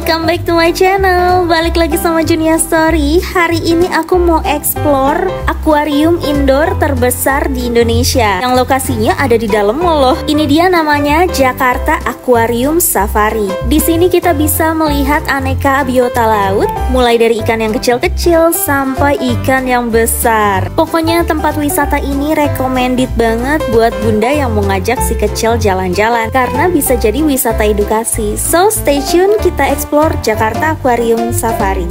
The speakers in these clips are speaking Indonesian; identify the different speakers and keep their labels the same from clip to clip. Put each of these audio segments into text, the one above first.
Speaker 1: welcome back to my channel. Balik lagi sama Junia Story. Hari ini aku mau explore akuarium indoor terbesar di Indonesia, yang lokasinya ada di dalam mall loh. Ini dia namanya Jakarta Aquarium Safari. Di sini kita bisa melihat aneka biota laut, mulai dari ikan yang kecil-kecil sampai ikan yang besar. Pokoknya tempat wisata ini recommended banget buat bunda yang mau ngajak si kecil jalan-jalan, karena bisa jadi wisata edukasi. So stay tune, kita explore Jakarta Aquarium Safari.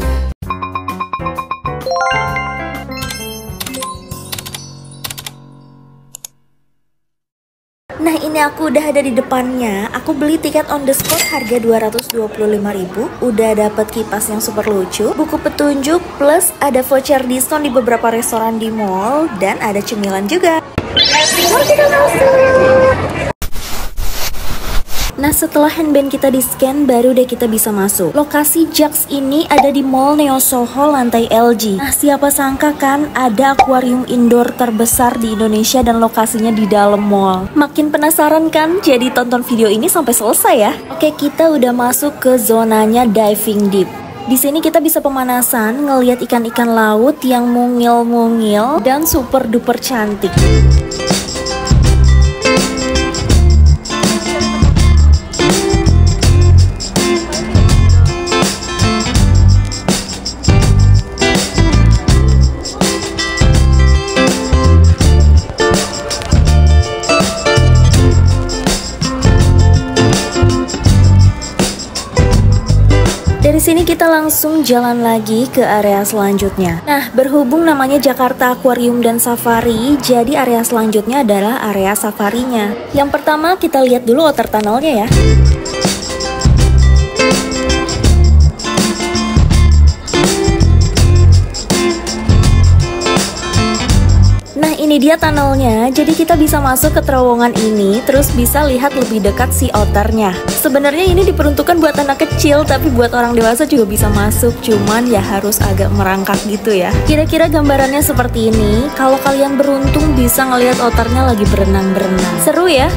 Speaker 1: Nah, ini aku udah ada di depannya. Aku beli tiket on the spot harga 225.000. Udah dapet kipas yang super lucu, buku petunjuk, plus ada voucher diskon di beberapa restoran di mall, dan ada cemilan juga. Mari kita masuk. Nah, setelah handband kita di-scan, baru deh kita bisa masuk. Lokasi JAKS ini ada di Mall Neo Soho lantai LG. Nah, siapa sangka kan ada akuarium indoor terbesar di Indonesia dan lokasinya di dalam mall. Makin penasaran kan? Jadi tonton video ini sampai selesai ya. Oke, kita udah masuk ke zonanya diving deep. Di sini kita bisa pemanasan, ngelihat ikan-ikan laut yang mungil-mungil dan super duper cantik. Dari sini kita langsung jalan lagi ke area selanjutnya. Nah, berhubung namanya Jakarta Aquarium dan Safari, jadi area selanjutnya adalah area safarinya. Yang pertama kita lihat dulu water tunnelnya ya. Nah, ini dia tunnelnya, jadi kita bisa masuk ke terowongan ini, terus bisa lihat lebih dekat sea otternya. Sebenarnya ini diperuntukkan buat anak kecil, tapi buat orang dewasa juga bisa masuk, cuman ya harus agak merangkak gitu ya. Kira-kira gambarannya seperti ini. Kalau kalian beruntung bisa ngelihat otternya lagi berenang-berenang. Seru ya?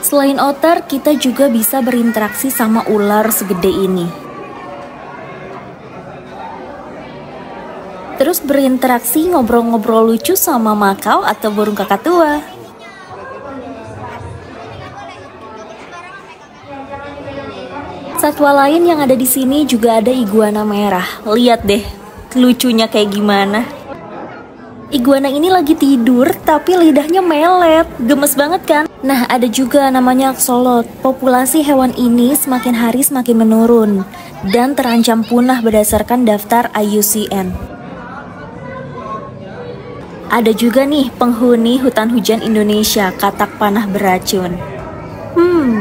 Speaker 1: Selain otter, kita juga bisa berinteraksi sama ular segede ini. Terus berinteraksi ngobrol-ngobrol lucu sama makau atau burung kakatua. Satwa lain yang ada di sini juga ada iguana merah. Lihat deh, lucunya kayak gimana. Iguana ini lagi tidur, tapi lidahnya melet. Gemes banget kan? Nah, ada juga namanya axolotl. Populasi hewan ini semakin hari semakin menurun dan terancam punah berdasarkan daftar IUCN. Ada juga nih penghuni hutan hujan Indonesia, katak panah beracun.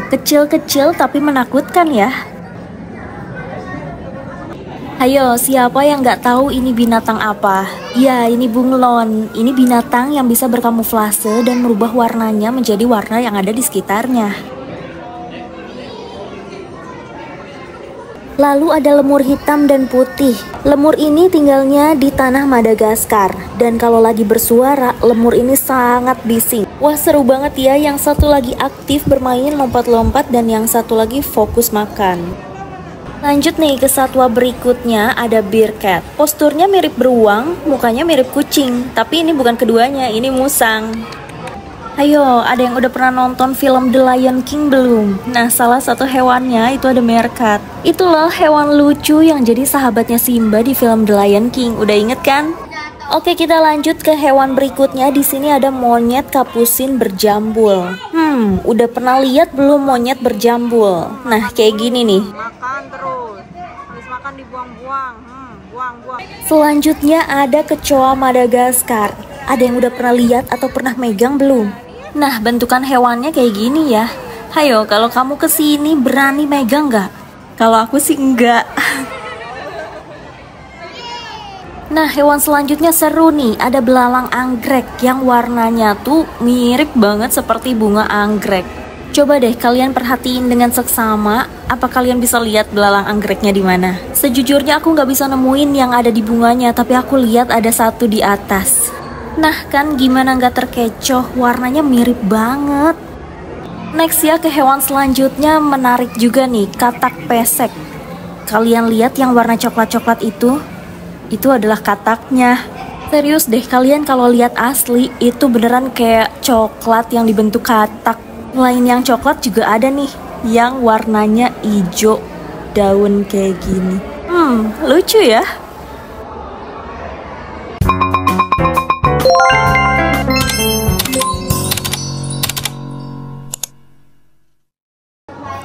Speaker 1: Kecil-kecil tapi menakutkan ya. Ayo, siapa yang nggak tahu ini binatang apa? Ya, ini bunglon. Ini binatang yang bisa berkamuflase dan merubah warnanya menjadi warna yang ada di sekitarnya. Lalu ada lemur hitam dan putih. Lemur ini tinggalnya di tanah Madagaskar. Dan kalau lagi bersuara, lemur ini sangat bising. Wah, seru banget ya. Yang satu lagi aktif bermain lompat-lompat dan yang satu lagi fokus makan. Lanjut nih ke satwa berikutnya, ada bearcat. Posturnya mirip beruang, mukanya mirip kucing. Tapi ini bukan keduanya, ini musang. Ayo, ada yang udah pernah nonton film The Lion King belum? Nah, salah satu hewannya itu ada meerkat. Itu loh hewan lucu yang jadi sahabatnya Simba di film The Lion King. Udah inget kan? Oke, kita lanjut ke hewan berikutnya. Di sini ada monyet kapusin berjambul. Udah pernah lihat belum monyet berjambul? Nah, kayak gini nih.
Speaker 2: Makan terus, habis makan dibuang-buang, buang-buang.
Speaker 1: Selanjutnya ada kecoa Madagaskar. Ada yang udah pernah lihat atau pernah megang belum? Nah, bentukan hewannya kayak gini ya. Hayo, kalau kamu kesini berani megang nggak? Kalau aku sih enggak. Nah, hewan selanjutnya seru nih. Ada belalang anggrek yang warnanya tuh mirip banget seperti bunga anggrek. Coba deh kalian perhatiin dengan seksama, apa kalian bisa lihat belalang anggreknya di mana? Sejujurnya aku nggak bisa nemuin yang ada di bunganya, tapi aku lihat ada satu di atas. Nah kan gimana nggak terkecoh, warnanya mirip banget. Next ya, ke hewan selanjutnya menarik juga nih, katak pesek. Kalian lihat yang warna coklat-coklat itu adalah kataknya. Serius deh, kalian kalau lihat asli itu beneran kayak coklat yang dibentuk katak. Selain yang coklat juga ada nih yang warnanya hijau daun kayak gini. Lucu ya.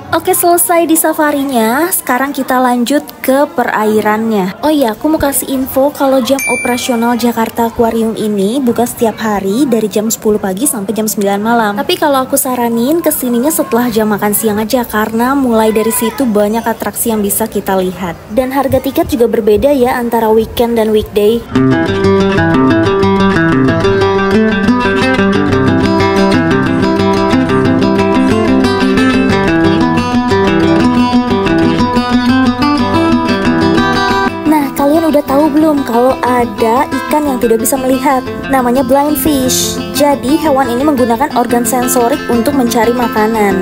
Speaker 1: Oke, selesai di safarinya. Sekarang kita lanjut ke perairannya. Oh iya, aku mau kasih info kalau jam operasional Jakarta Aquarium ini buka setiap hari dari jam 10 pagi sampai jam 9 malam. Tapi kalau aku saranin kesininya setelah jam makan siang aja, karena mulai dari situ banyak atraksi yang bisa kita lihat. Dan harga tiket juga berbeda ya antara weekend dan weekday. Udah tahu belum kalau ada ikan yang tidak bisa melihat? Namanya blind fish. Jadi hewan ini menggunakan organ sensorik untuk mencari makanan.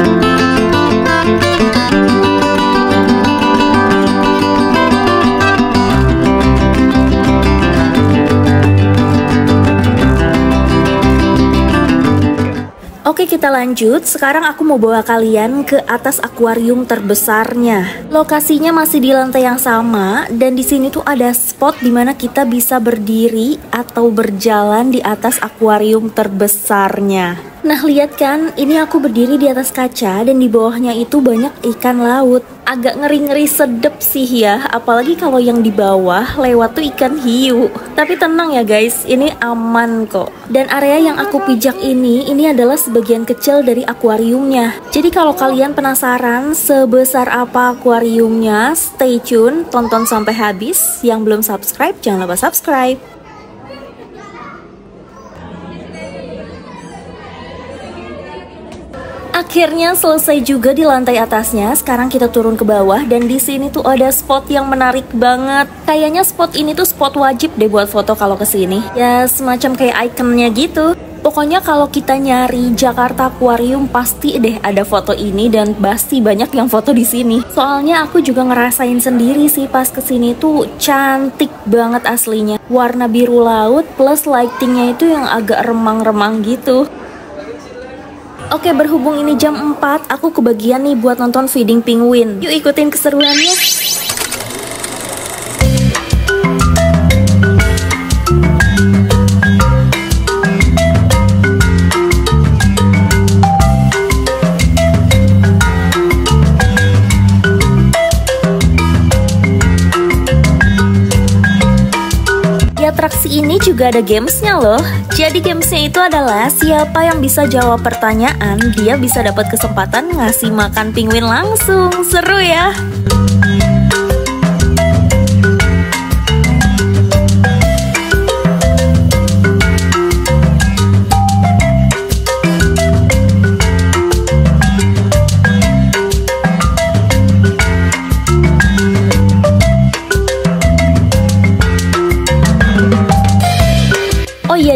Speaker 1: Oke, kita lanjut. Sekarang aku mau bawa kalian ke atas akuarium terbesarnya. Lokasinya masih di lantai yang sama, dan di sini tuh ada spot dimana kita bisa berdiri atau berjalan di atas akuarium terbesarnya. Nah, lihat kan, ini aku berdiri di atas kaca dan di bawahnya itu banyak ikan laut. Agak ngeri-ngeri sedep sih ya, apalagi kalau yang di bawah lewat tuh ikan hiu. Tapi tenang ya guys, ini aman kok. Dan area yang aku pijak ini adalah sebagian kecil dari akuariumnya. Jadi kalau kalian penasaran sebesar apa akuariumnya, stay tune, tonton sampai habis. Yang belum subscribe, jangan lupa subscribe. Akhirnya selesai juga di lantai atasnya. Sekarang kita turun ke bawah dan di sini tuh ada spot yang menarik banget. Kayaknya spot ini tuh spot wajib deh buat foto kalau kesini. Ya semacam kayak ikonnya gitu. Pokoknya kalau kita nyari Jakarta Aquarium pasti deh ada foto ini dan pasti banyak yang foto di sini. Soalnya aku juga ngerasain sendiri sih pas kesini tuh cantik banget aslinya. Warna biru laut plus lightingnya itu yang agak remang-remang gitu. Oke, berhubung ini jam 4, aku kebagian nih buat nonton feeding penguin. Yuk ikutin keseruannya. Atraksi ini juga ada gamesnya loh. Jadi gamesnya itu adalah siapa yang bisa jawab pertanyaan, dia bisa dapat kesempatan ngasih makan penguin langsung. Seru ya.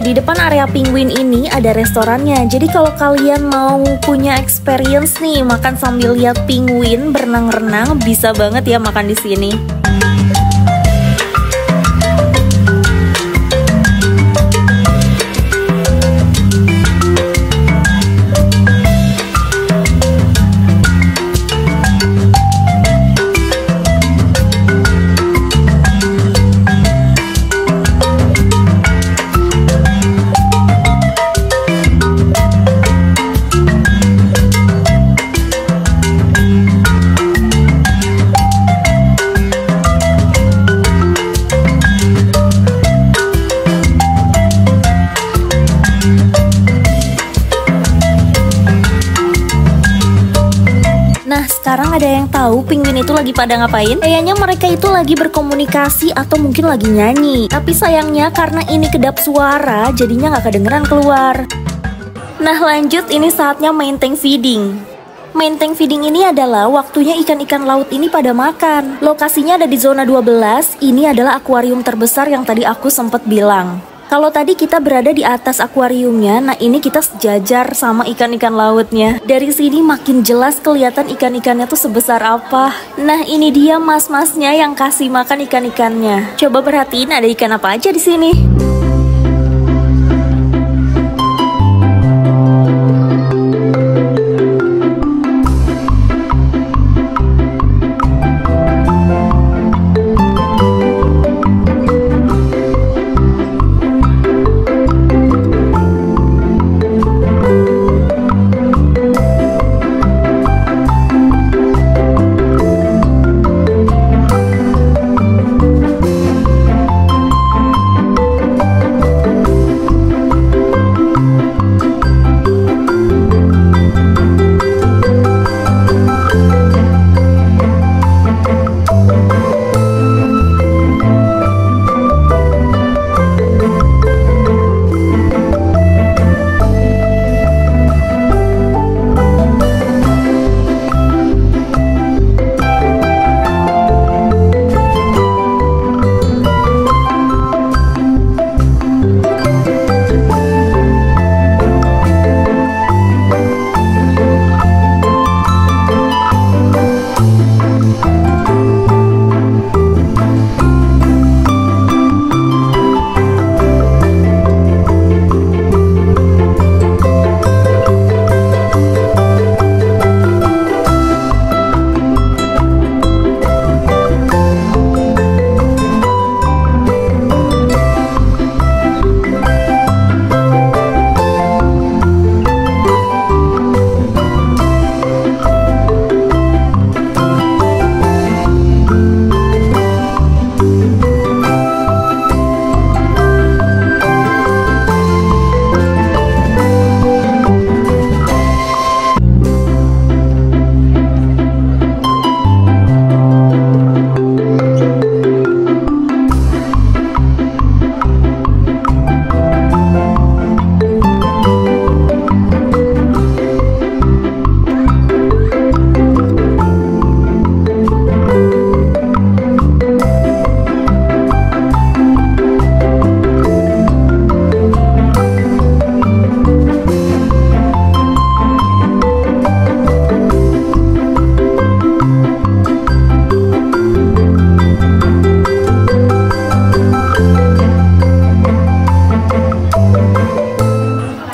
Speaker 1: Di depan area penguin ini ada restorannya. Jadi kalau kalian mau punya experience nih makan sambil lihat penguin berenang-renang, bisa banget ya makan di sini. Sekarang ada yang tahu penguin itu lagi pada ngapain? Kayaknya mereka itu lagi berkomunikasi atau mungkin lagi nyanyi. Tapi sayangnya karena ini kedap suara, jadinya nggak kedengeran keluar. Nah lanjut, ini saatnya main tank feeding. Main tank feeding ini adalah waktunya ikan-ikan laut ini pada makan. Lokasinya ada di zona 12, ini adalah akuarium terbesar yang tadi aku sempat bilang. Kalau tadi kita berada di atas akuariumnya, nah ini kita sejajar sama ikan-ikan lautnya. Dari sini makin jelas kelihatan ikan-ikannya tuh sebesar apa. Nah ini dia mas-masnya yang kasih makan ikan-ikannya. Coba perhatiin ada ikan apa aja di sini.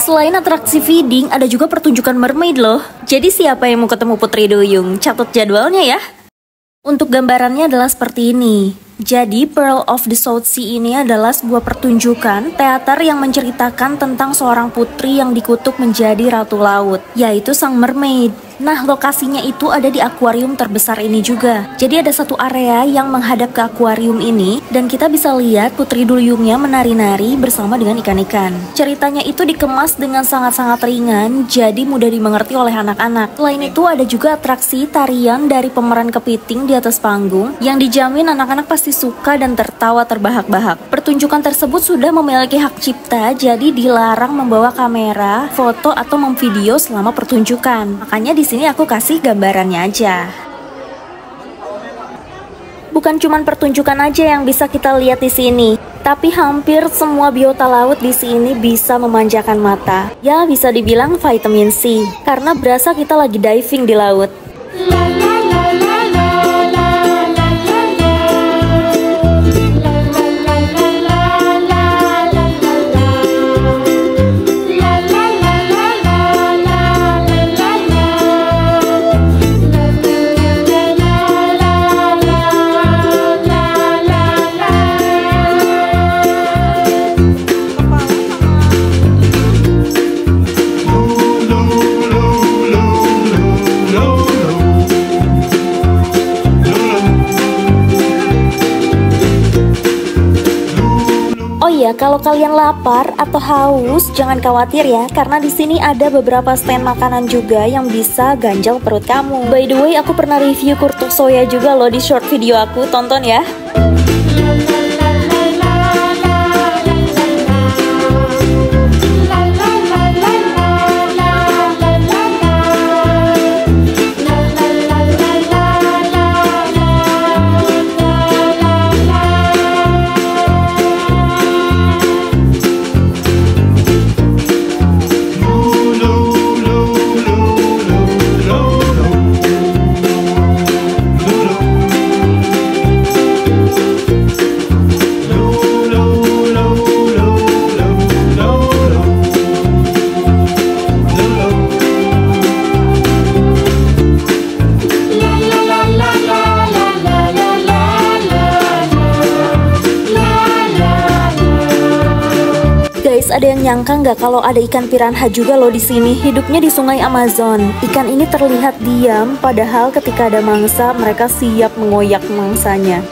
Speaker 1: Selain atraksi feeding, ada juga pertunjukan mermaid loh. Jadi siapa yang mau ketemu Putri Duyung? Catat jadwalnya ya. Untuk gambarannya adalah seperti ini. Jadi Pearl of the South Sea ini adalah sebuah pertunjukan teater yang menceritakan tentang seorang putri yang dikutuk menjadi ratu laut, yaitu sang mermaid. Nah, lokasinya itu ada di akuarium terbesar ini juga. Jadi ada satu area yang menghadap ke akuarium ini dan kita bisa lihat Putri Duyungnya menari-nari bersama dengan ikan-ikan. Ceritanya itu dikemas dengan sangat-sangat ringan, jadi mudah dimengerti oleh anak-anak. Selain itu ada juga atraksi tarian dari pemeran kepiting di atas panggung yang dijamin anak-anak pasti suka dan tertawa terbahak-bahak. Pertunjukan tersebut sudah memiliki hak cipta, jadi dilarang membawa kamera, foto atau memvideo selama pertunjukan. Makanya di sini aku kasih gambarannya aja. Bukan cuma pertunjukan aja yang bisa kita lihat di sini, tapi hampir semua biota laut di sini bisa memanjakan mata. Ya, bisa dibilang vitamin C, karena berasa kita lagi diving di laut. Kalau kalian lapar atau haus, jangan khawatir ya, karena di sini ada beberapa stand makanan juga yang bisa ganjal perut kamu. By the way, aku pernah review kurtuk soya juga loh di short video aku, tonton ya. ada yang nyangka nggak kalau ada ikan piranha juga loh di sini. Hidupnya di sungai Amazon. Ikan ini terlihat diam, padahal ketika ada mangsa, mereka siap mengoyak mangsanya.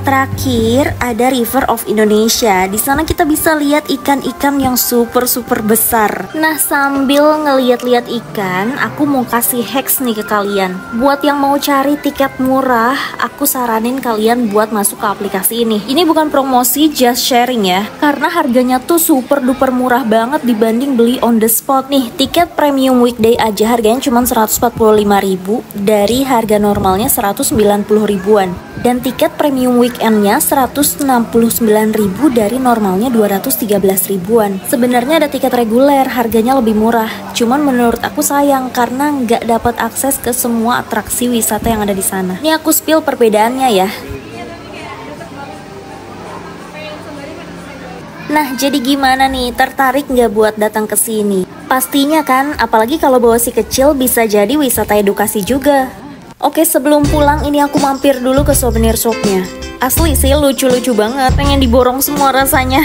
Speaker 1: Terakhir ada River of Indonesia. Di sana kita bisa lihat ikan-ikan yang super besar. Nah, sambil ngeliat-liat ikan, aku mau kasih hacks nih ke kalian. Buat yang mau cari tiket murah, aku saranin kalian buat masuk ke aplikasi ini. Ini bukan promosi, just sharing ya. Karena harganya tuh super duper murah banget dibanding beli on the spot. Nih, tiket premium weekday aja harganya cuma 145.000 dari harga normalnya 190 ribuan. Dan tiket premium weekendnya 169.000 dari normalnya 213 ribuan. Sebenarnya ada tiket reguler, harganya lebih murah. Cuman menurut aku sayang karena nggak dapat akses ke semua atraksi wisata yang ada di sana. Ini aku spill perbedaannya ya. Nah, jadi gimana nih? Tertarik nggak buat datang ke sini? Pastinya kan, apalagi kalau bawa si kecil bisa jadi wisata edukasi juga. Oke, sebelum pulang ini aku mampir dulu ke souvenir shopnya. Asli sih lucu-lucu banget, pengen diborong semua rasanya.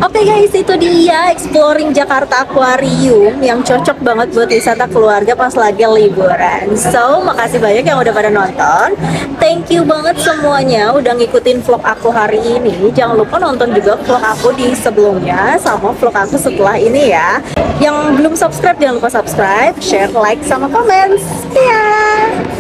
Speaker 1: Oke guys, itu dia exploring Jakarta Aquarium yang cocok banget buat wisata keluarga pas lagi liburan. So, makasih banyak yang udah pada nonton. Thank you banget semuanya udah ngikutin vlog aku hari ini. Jangan lupa nonton juga vlog aku di sebelumnya sama vlog aku setelah ini ya. Yang belum subscribe jangan lupa subscribe, share, like, sama komen. See ya!